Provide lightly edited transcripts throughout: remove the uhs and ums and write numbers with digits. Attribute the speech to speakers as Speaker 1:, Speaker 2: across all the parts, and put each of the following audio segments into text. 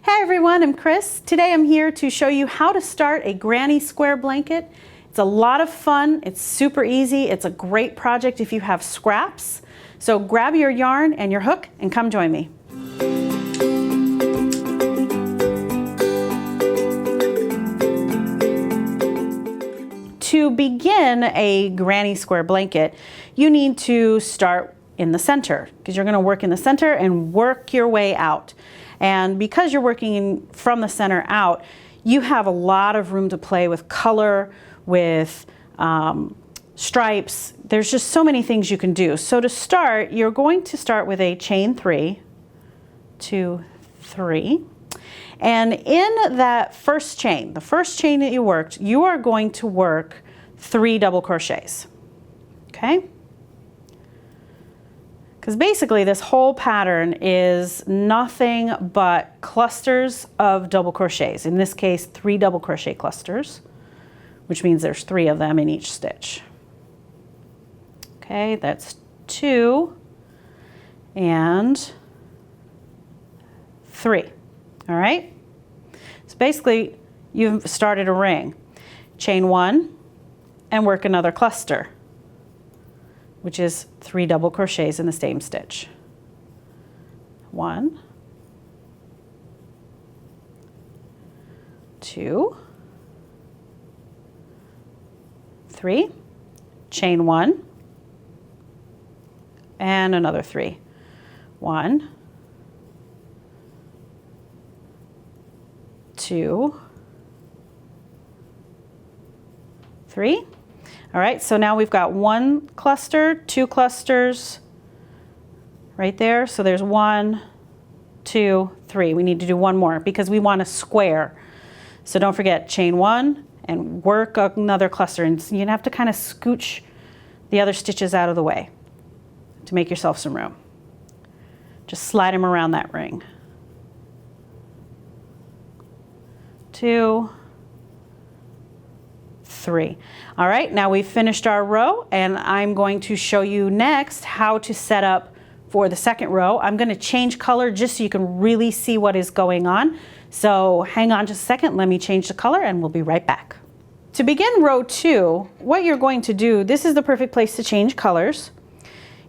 Speaker 1: Hey everyone, I'm Chris. Today I'm here to show you how to start a granny square blanket. It's a lot of fun, it's super easy, it's a great project if you have scraps. So grab your yarn and your hook and come join me. To begin a granny square blanket, you need to start in the center because you're going to work in the center and work your way out. And because you're working from the center out, you have a lot of room to play with color, with stripes. There's just so many things you can do. So to start, you're going to start with a chain 3, 2, 3. And in that first chain, the first chain that you worked, you are going to work 3 double crochets, okay? Because basically this whole pattern is nothing but clusters of double crochets. In this case, 3 double crochet clusters, which means there's 3 of them in each stitch. Okay, that's 2 and 3. All right, so basically you've started a ring. Chain 1 and work another cluster, which is 3 double crochets in the same stitch. 1, 2, 3, chain 1 and another 3. 1, 2, 3. All right, so now we've got 1 cluster, 2 clusters right there. So there's 1, 2, 3. We need to do 1 more because we want a square. So don't forget, chain 1 and work another cluster. And you have to kind of scooch the other stitches out of the way to make yourself some room. Just slide them around that ring. 2, 3. All right, now we've finished our row and I'm going to show you next how to set up for the second row. I'm going to change color just so you can really see what is going on. So hang on just a second, let me change the color and we'll be right back. To begin row 2, what you're going to do, this is the perfect place to change colors.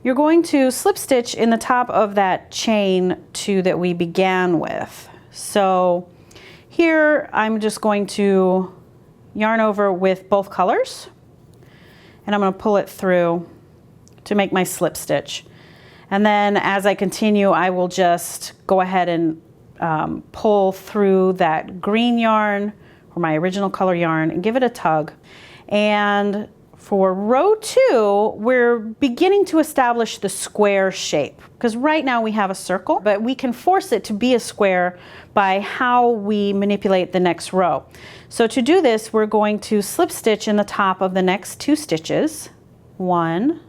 Speaker 1: You're going to slip stitch in the top of that chain 2 that we began with. So here I'm just going to yarn over with both colors and I'm going to pull it through to make my slip stitch. And then as I continue, I will just go ahead and pull through that green yarn or my original color yarn and give it a tug. And for row 2, we're beginning to establish the square shape because right now we have a circle, but we can force it to be a square by how we manipulate the next row. So to do this, we're going to slip stitch in the top of the next 2 stitches. 1,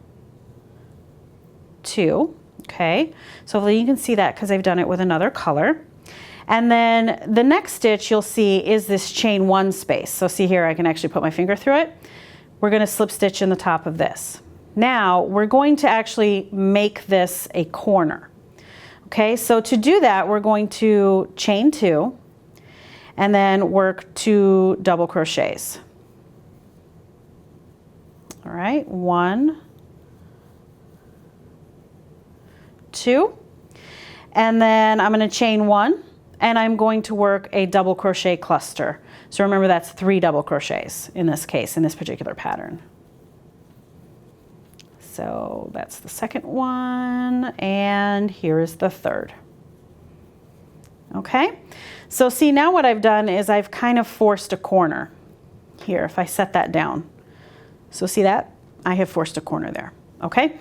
Speaker 1: 2, okay? So hopefully you can see that because I've done it with another color. And then the next stitch you'll see is this chain 1 space. So see here, I can actually put my finger through it. We're going to slip stitch in the top of this. Now we're going to actually make this a corner. Okay, so to do that, we're going to chain 2 and then work 2 double crochets. All right, 1, 2, and then I'm going to chain 1 and I'm going to work a double crochet cluster. So remember that's 3 double crochets in this case, in this particular pattern. So that's the second one, and here is the third. Okay, so see now what I've done is I've kind of forced a corner here if I set that down. So see that? I have forced a corner there. Okay,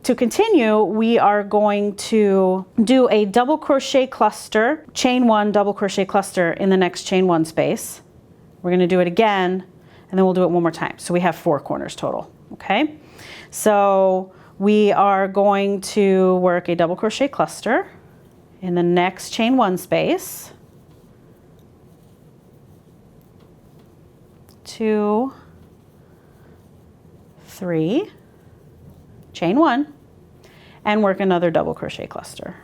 Speaker 1: to continue, we are going to do a double crochet cluster, chain 1 double crochet cluster in the next chain 1 space. We're going to do it again, and then we'll do it one more time. So we have 4 corners total. Okay, so we are going to work a double crochet cluster in the next chain 1 space. 2, 3, chain 1, and work another double crochet cluster.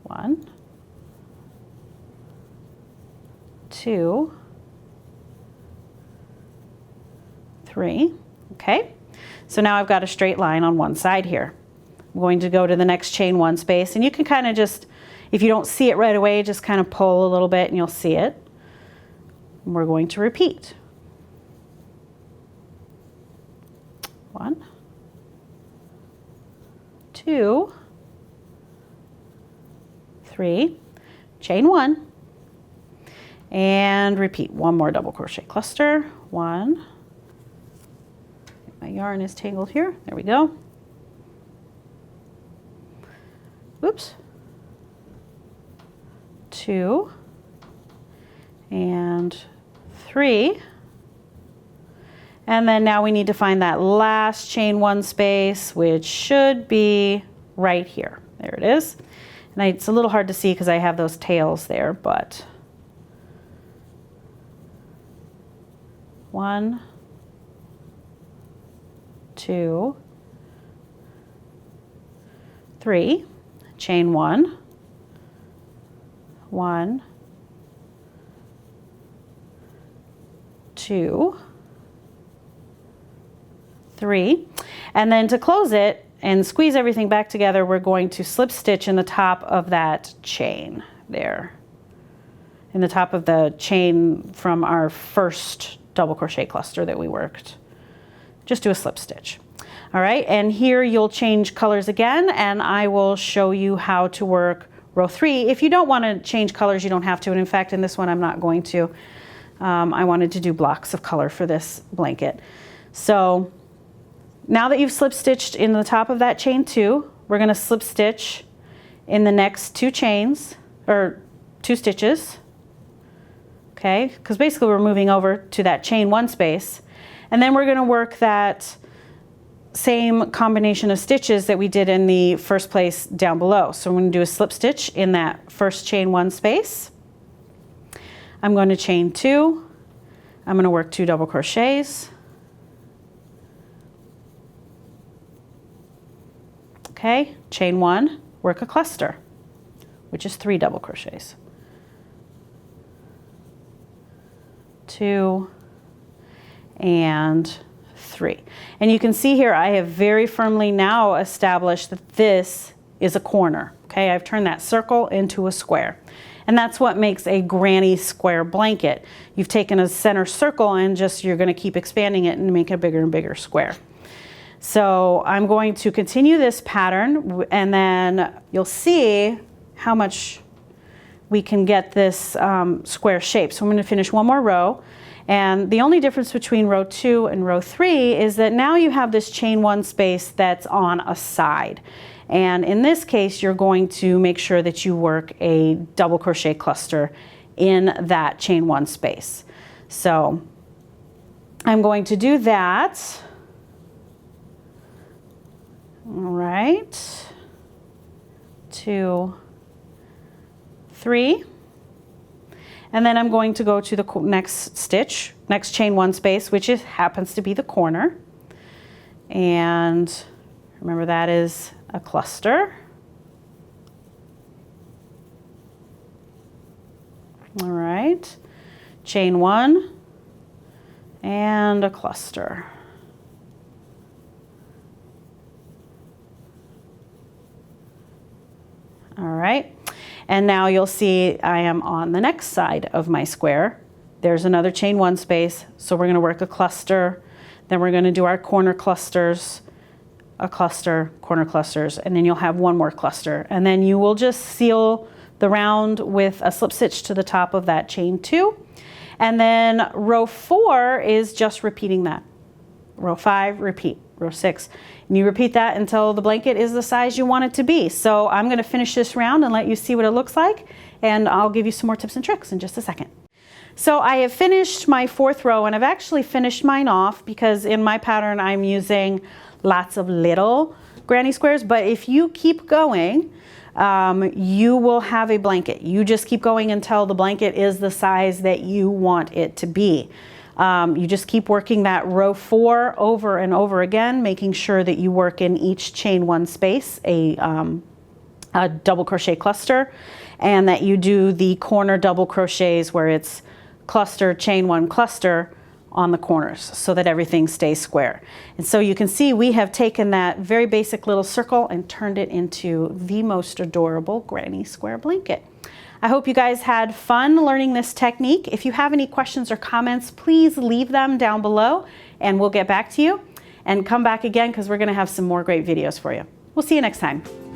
Speaker 1: 1, 2, 3. Okay, so now I've got a straight line on one side here. I'm going to go to the next chain 1 space, and you can kind of just, if you don't see it right away, just kind of pull a little bit and you'll see it. And we're going to repeat. 1, 2, 3, chain 1, and repeat. One more double crochet cluster. 1. My yarn is tangled here. There we go. Oops. 2 and 3. And then now we need to find that last chain 1 space, which should be right here. There it is. And it's a little hard to see because I have those tails there, but 1, 2, 3, chain 1, 1, 2, 3, and then to close it and squeeze everything back together, we're going to slip stitch in the top of that chain there, in the top of the chain from our first double crochet cluster that we worked. Just do a slip stitch. All right, and here you'll change colors again, and I will show you how to work row 3. If you don't want to change colors, you don't have to, and in fact in this one I'm not going to. I wanted to do blocks of color for this blanket. So now that you've slip stitched in the top of that chain 2, we're going to slip stitch in the next 2 chains, or 2 stitches, okay, because basically we're moving over to that chain 1 space, and then we're going to work that same combination of stitches that we did in the first place down below. So I'm going to do a slip stitch in that first chain 1 space. I'm going to chain 2, I'm going to work 2 double crochets. Okay, chain 1, work a cluster, which is 3 double crochets. 2 and 3. And you can see here I have very firmly now established that this is a corner. Okay, I've turned that circle into a square. And that's what makes a granny square blanket. You've taken a center circle and just you're going to keep expanding it and make a bigger and bigger square. So I'm going to continue this pattern, and then you'll see how much we can get this square shape. So I'm going to finish one more row, and the only difference between row 2 and row 3 is that now you have this chain 1 space that's on a side. And in this case, you're going to make sure that you work a double crochet cluster in that chain 1 space. So I'm going to do that. All right, 2, 3, and then I'm going to go to the next stitch, next chain 1 space, which happens to be the corner, and remember that is a cluster. All right, chain 1 and a cluster. All right, and now you'll see I am on the next side of my square. There's another chain 1 space, so we're going to work a cluster, then we're going to do our corner clusters, a cluster, corner clusters, and then you'll have one more cluster, and then you will just seal the round with a slip stitch to the top of that chain 2, and then row 4 is just repeating that. Row 5, repeat. Row 6, and you repeat that until the blanket is the size you want it to be. So I'm going to finish this round and let you see what it looks like, and I'll give you some more tips and tricks in just a second. So I have finished my 4th row, and I've actually finished mine off because in my pattern I'm using lots of little granny squares, but if you keep going, you will have a blanket. You just keep going until the blanket is the size that you want it to be. You just keep working that row 4 over and over again, making sure that you work in each chain 1 space a a double crochet cluster, and that you do the corner double crochets where it's cluster, chain one, cluster on the corners so that everything stays square. And so you can see we have taken that very basic little circle and turned it into the most adorable granny square blanket. I hope you guys had fun learning this technique. If you have any questions or comments, please leave them down below and we'll get back to you. And come back again because we're going to have some more great videos for you. We'll see you next time.